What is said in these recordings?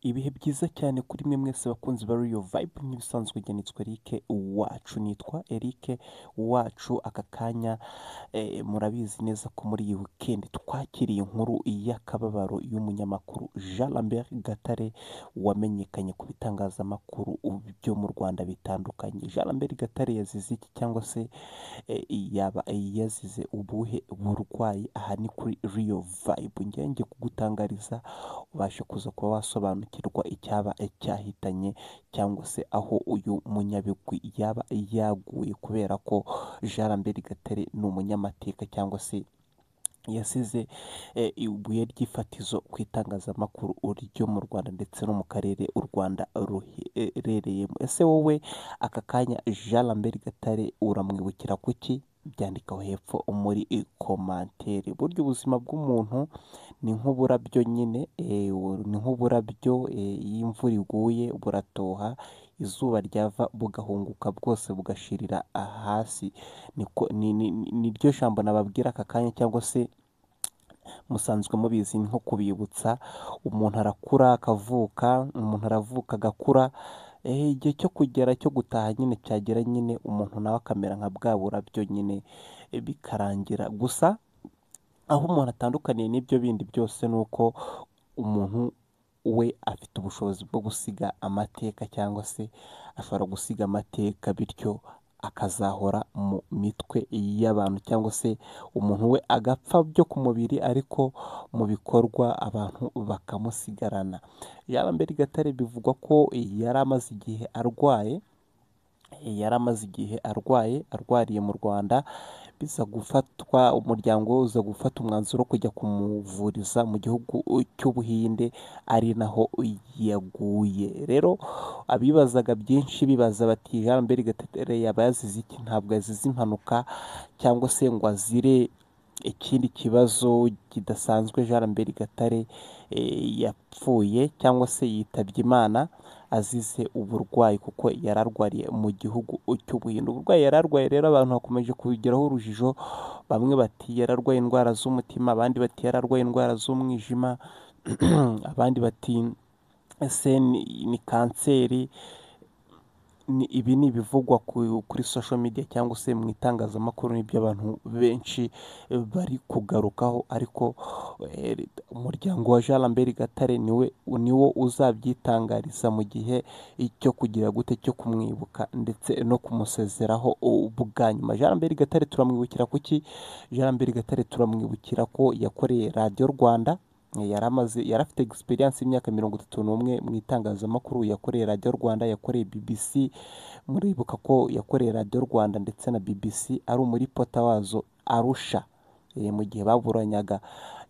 Ibihe byiza cyane kuri mwe mwese bakunzi ba Royal Vibe nk'ibisanzwe njye nitwa Eric Uwacu, nitwa Eric Uwacu. Aka kanya murabizi neza ko muri iyi weekend twakiriye inkuru y'akababaro y'umunyamakuru Jean Lambert Gatare wamenyekanye ku bitangazamakuru byo mu Rwanda bitandukanye. Jean Lambert Gatare yazize iki, cyangwa se yaba yazize ubuhe burwayi? Aha ni kuri Royal Vibe, ngiye kugutangariza ubashe kuza kuba wasobanukirwa icyaba cyahitanye cyangwa se aho uyu munyabigwi yaba yaguye, kubera ko Jean Lambert Gatare ni umunyamateka cyangwa se yasize ibuye ry'ifatizo ku itangazamakuru ryo mu Rwanda ndetse no mu karere u Rwanda ruherereyemo. Ese wowe aka kanya Jean Lambert Gatare uramwibukira kuki? Byandikaho hepfo muri komantere. Burya ubuzima bw'umuntu ni nk'uburabyo nyine, ni nk'uburabyo, iyo imvura iguye buratoha, izuba ryava bugahunguka bwose bugashirira hasi. Niryo jambo nababwira aka kanya, cyangwa se musanzwe mubizi, nko kubibutsa. Umuntu arakura akavuka, umuntu aravuka agakura, igihe cyo kugera cyo gutaha nyine cyagera, nyine umuntu nawe akamera nka bwa burabyo nyine, bikarangira. Gusa aho umuntu atandukaniye n'ibyo bindi byose ni uko umuntu we afite ubushobozi bwo gusiga amateka, cyangwa se ashobora gusiga amateka, bityo akazahora mu mitwe y'abantu, cyangwa se umuntu we agapfa byo ku mubiri, ariko mu bikorwa abantu bakamusigarana. Jean Lambert Gatare bivugwa ko yari amaze igihe arwaye, arwariye mu Rwanda. Biza gufatwa, umuryango uza gufata umwanzuro wo kujya kumuvuriza mu gihugu cy'Ubuhinde, ari naho yaguye. Rero abibazaga byinshi bibaza bati Jean Lambert Gatare yaba yazize iki? Ntabwo yazize impanuka cyangwa se ngo azire ikindi kibazo kidasanzwe. Jean Lambert Gatare yapfuye cyangwa se yitabye Imana azize uburwayi, kuko yararwariye mu gihugu cy'Ubuhinde. Uburwayi yararwaye rero abantu bakomeje kubigiraho urujijo. Bamwe bati yararwaye indwara z'umutima, abandi bati yararwaye indwara z'umwijima, abandi bati ese ni kanseri. Ibi ni ibivugwa kuri social media cyangwa se mu itangazamakuru, n'ibyo abantu benshi bari kugarukaho, ariko umuryango wa Jean Lambert Gatare niwo uzabyitangariza mu gihe cyo kugira gute, cyo kumwibuka ndetse no kumusezeraho bwa nyuma. Jean Lambert Gatare turamwibukira kuki? Jean Lambert Gatare turamwibukira ko yakoreye radiyo Rwanda. Yari afite experience y'imyaka 31 mu itangazamakuru. Yakoreye radiyo Rwanda, yakoreye BBC. Muribuka ko yakoreye radiyo Rwanda ndetse na BBC ari umuripota wazo Arusha, mu gihe baburanyaga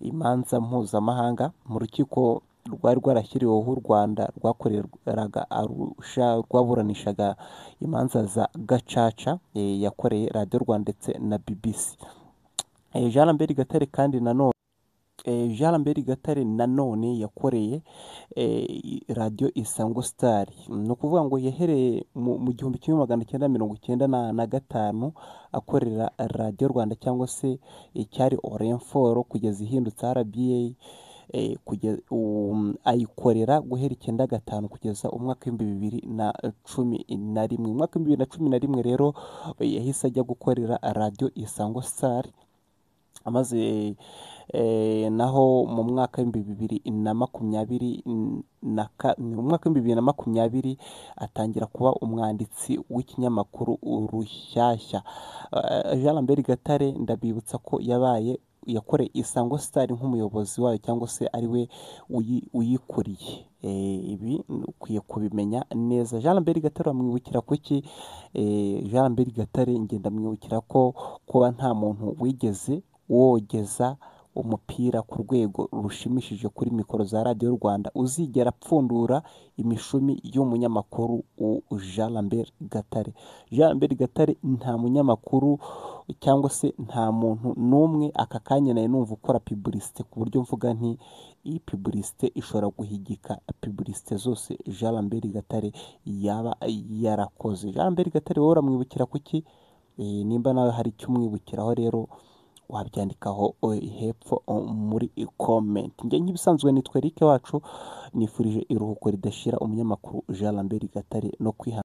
imanza mpuzamahanga mu rukiko rwari rwarashyiriweho u Rwanda, rwakoreraga Arusha, rwaburanishaga imanza za gacaca. Yakoreye radiyo Rwanda ndetse na BBC. Jean Lambert Gatare kandi Jean Lambert Gatare nanone yakoreye radiyo Isango Star. Ni ukuvuga ngo yahereye mu 1995 akorera radiyo Rwanda, cyangwa se icyari Orenforo kugeza ihindutse RBA. Ayikorera guhera 1995 kugeza umwaka w'2011. Mu mwaka w'2011 rero yahise ajya gukorera radiyo Isango Star, amaze naho mu mwaka w'2020 atangira kuba umwanditsi w'ikinyamakuru Rushyashya. Jean Lambert Gatare ndabibutsa ko yakoreye Isango Star nk'umuyobozi wayo, cyangwa se ari we uyikuriye. Ibi ukwiye kubimenya neza. Jean Lambert Gatare amwibukira kuki? Jean Lambert Gatare ngenda mwibukira ko kuba nta muntu wigeze wogeza umupira ku rwego rushimishije kuri mikoro za radiyo Rwanda uzigera apfundura imishumi y'umunyamakuru Jean Lambert Gatare. Jean Lambert Gatare nta munyamakuru cyangwa se nta muntu n'umwe aka kanya nayo numva ukora publicité, ku buryo mvuga nti iyi publicité ishobora guhigika publicité zose Jean Lambert Gatare yaba yarakoze. Jean Lambert Gatare wowe uramwibukira kuki? Nimba nawe hari icyo umwibukiraho rero wabyandikaho hepfo muri comment. Njye nk'ibisanzwe nitwa Eric Wacu, nifurije iruhuko ridashira umunyamakuru Jean Lambert Gatare no kwihangana.